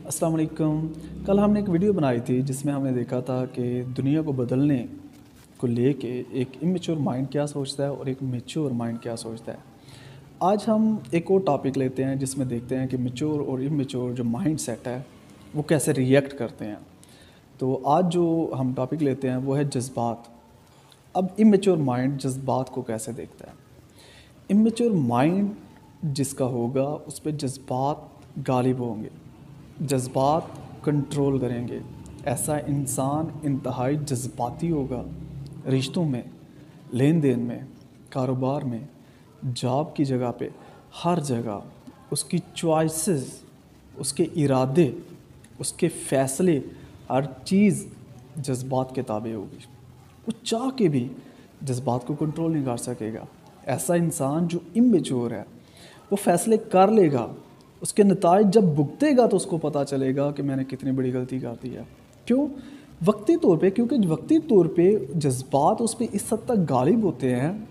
अस्सलाम वालेकुम। कल हमने एक वीडियो बनाई थी जिसमें हमने देखा था कि दुनिया को बदलने को लेके एक इमेच्योर माइंड क्या सोचता है और एक मैच्योर माइंड क्या सोचता है। आज हम एक और टॉपिक लेते हैं जिसमें देखते हैं कि मैच्योर और इमेच्योर जो माइंड सेट है वो कैसे रिएक्ट करते हैं। तो आज जो हम टॉपिक लेते हैं वो है जज्बात। अब इमेच्योर माइंड जज्बात को कैसे देखता है। इमेच्योर माइंड जिसका होगा उस पर जज्बात गालिब होंगे, जज्बात कंट्रोल करेंगे। ऐसा इंसान इंतहाई जज्बाती होगा, रिश्तों में, लेन देन में, कारोबार में, जॉब की जगह पे, हर जगह उसकी चॉइसेस, उसके इरादे, उसके फ़ैसले, हर चीज़ जज्बात के ताबे होगी। वो चाह के भी जज्बात को कंट्रोल नहीं कर सकेगा। ऐसा इंसान जो इमेच्योर है वो फ़ैसले कर लेगा, उसके नताइज जब भुगतेगा तो उसको पता चलेगा कि मैंने कितनी बड़ी गलती कर दी है। क्यों? वक्ती तौर पे, क्योंकि वक्ती तौर पे जज्बात उस पर इस हद तक गालिब होते हैं,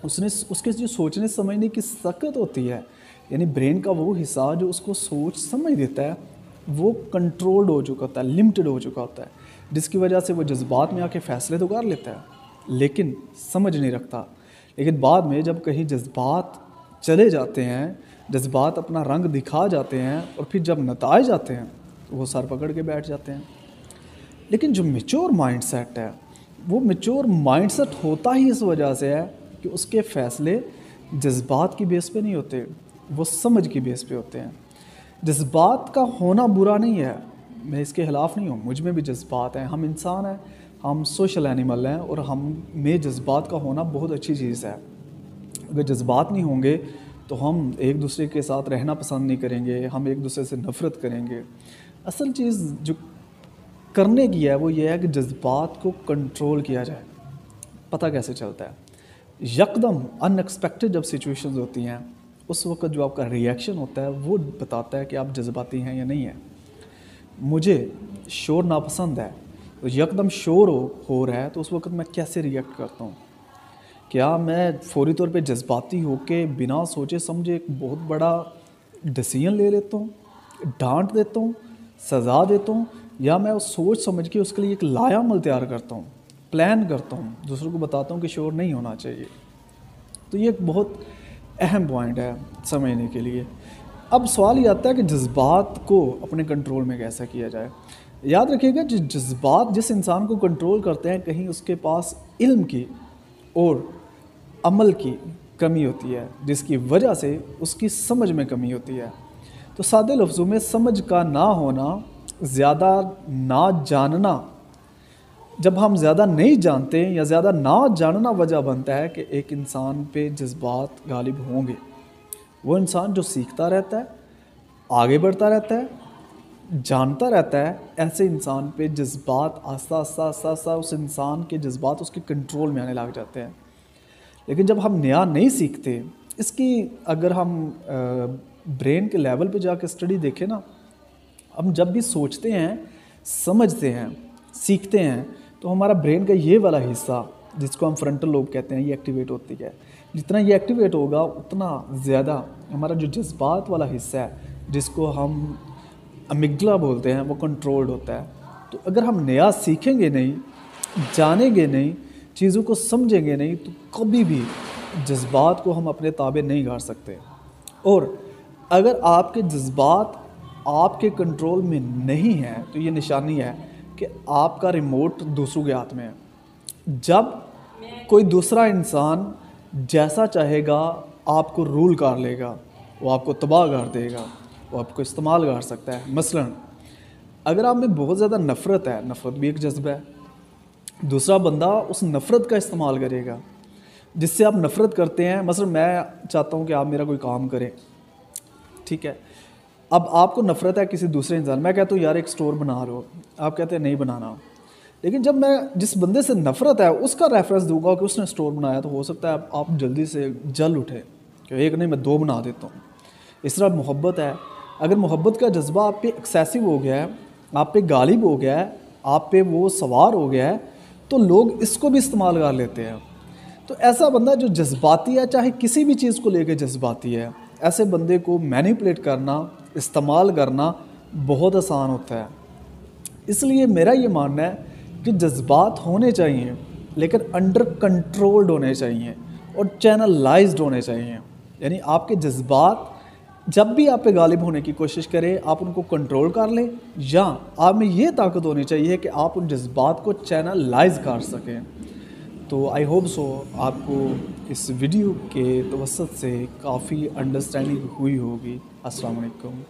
उसके जो सोचने समझने की सकत होती है, यानी ब्रेन का वो हिस्सा जो उसको सोच समझ देता है वो कंट्रोल्ड हो चुका होता है, लिमिटेड हो चुका होता है, जिसकी वजह से वो जज्बात में आके फ़ैसले तो कर लेता है लेकिन समझ नहीं रखता। लेकिन बाद में जब कहीं जज्बात चले जाते हैं, जज्बात अपना रंग दिखा जाते हैं और फिर जब नताइज आते हैं तो वो सर पकड़ के बैठ जाते हैं। लेकिन जो मैच्योर माइंड सेट है वो मैच्योर माइंड सेट होता ही इस वजह से है कि उसके फ़ैसले जज्बात की बेस पे नहीं होते, वो समझ की बेस पे होते हैं। जज्बात का होना बुरा नहीं है, मैं इसके ख़िलाफ़ नहीं हूँ, मुझ में भी जज्बात हैं, हम इंसान हैं, हम सोशल एनिमल हैं और हम में जज्बात का होना बहुत अच्छी चीज़ है। अगर जज्बात नहीं होंगे तो हम एक दूसरे के साथ रहना पसंद नहीं करेंगे, हम एक दूसरे से नफ़रत करेंगे। असल चीज़ जो करने की है वो ये है कि जज्बात को कंट्रोल किया जाए। पता कैसे चलता है? यकदम अनएक्सपेक्टेड जब सिचुएशंस होती हैं उस वक्त जो आपका रिएक्शन होता है वो बताता है कि आप जज्बाती हैं या नहीं हैं। मुझे शोर नापसंद है, तो यकदम शोर हो रहा है तो उस वक्त मैं कैसे रिएक्ट करता हूँ। क्या मैं फौरी तौर पे जज्बाती होके बिना सोचे समझे एक बहुत बड़ा डिसीजन ले लेता हूँ, डांट देता हूँ, सज़ा देता हूँ, या मैं उस सोच समझ के उसके लिए एक लायामल तैयार करता हूँ, प्लान करता हूँ, दूसरों को बताता हूँ कि शोर नहीं होना चाहिए। तो ये एक बहुत अहम पॉइंट है समझने के लिए। अब सवाल ये आता है कि जज्बात को अपने कंट्रोल में कैसे किया जाए। याद रखिएगा, जो जज्बात जिस इंसान को कंट्रोल करते हैं कहीं उसके पास इल्म की और अमल की कमी होती है, जिसकी वजह से उसकी समझ में कमी होती है। तो सादे लफ्ज़ों में समझ का ना होना, ज़्यादा ना जानना, जब हम ज़्यादा नहीं जानते या ज़्यादा ना जानना वजह बनता है कि एक इंसान पे जज्बात गालिब होंगे। वो इंसान जो सीखता रहता है, आगे बढ़ता रहता है, जानता रहता है, ऐसे इंसान पे जज्बात आस्ता आस्ता आस्ता आस्ता उस इंसान के जज्बात उसके कंट्रोल में आने लग जाते हैं। लेकिन जब हम नया नहीं सीखते, इसकी अगर हम ब्रेन के लेवल पे जाकर स्टडी देखें ना, हम जब भी सोचते हैं, समझते हैं, सीखते हैं तो हमारा ब्रेन का ये वाला हिस्सा जिसको हम फ्रंटल लोब कहते हैं ये एक्टिवेट होती है। जितना ये एक्टिवेट होगा उतना ज़्यादा हमारा जो जज्बात वाला हिस्सा है जिसको हम अमिगडला बोलते हैं वो कंट्रोल्ड होता है। तो अगर हम नया सीखेंगे नहीं, जानेंगे नहीं, चीज़ों को समझेंगे नहीं तो कभी भी जज्बात को हम अपने ताबे नहीं कर सकते। और अगर आपके जज्बात आपके कंट्रोल में नहीं है तो ये निशानी है कि आपका रिमोट दूसरों के हाथ में है। जब कोई दूसरा इंसान जैसा चाहेगा आपको रूल कर लेगा, वो आपको तबाह कर देगा, वो आपको इस्तेमाल कर सकता है। मसलन अगर आप में बहुत ज़्यादा नफ़रत है, नफ़रत भी एक जज्बा है, दूसरा बंदा उस नफ़रत का इस्तेमाल करेगा जिससे आप नफ़रत करते हैं। मसलन मैं चाहता हूँ कि आप मेरा कोई काम करें, ठीक है। अब आपको नफ़रत है किसी दूसरे इंसान, मैं कहता हूँ यार एक स्टोर बना रहे हो, आप कहते हैं नहीं बनाना। लेकिन जब मैं जिस बंदे से नफ़रत है उसका रेफरेंस दूंगा कि उसने स्टोर बनाया तो हो सकता है आप जल्दी से जल उठे कि एक नहीं मैं दो बना देता हूँ। इस तरह मोहब्बत है, अगर मोहब्बत का जज्बा आप पे एक्सेसिव हो गया है, आप पे गालिब हो गया है, आप पे वो सवार हो गया है तो लोग इसको भी इस्तेमाल कर लेते हैं। तो ऐसा बंदा जो जज्बाती है, चाहे किसी भी चीज़ को लेकर जज्बाती है, ऐसे बंदे को मैनिपुलेट करना, इस्तेमाल करना بہت آسان ہوتا ہے. اس لیے میرا یہ ماننا ہے کہ جذبات ہونے چاہیے لیکن انڈر کنٹرولڈ ہونے چاہیے اور چینلائزڈ ہونے چاہیے. یعنی آپ کے جذبات جب بھی آپ پہ غالب ہونے کی کوشش کریں آپ ان کو کنٹرول کر لیں، یا آپ میں یہ طاقت ہونی چاہیے کہ آپ ان جذبات کو چینلائز کر سکیں. تو آئی ہوپ سو آپ کو اس ویڈیو کے توسط سے کافی انڈرسٹینڈنگ ہوئی ہوگی. السلام علیکم.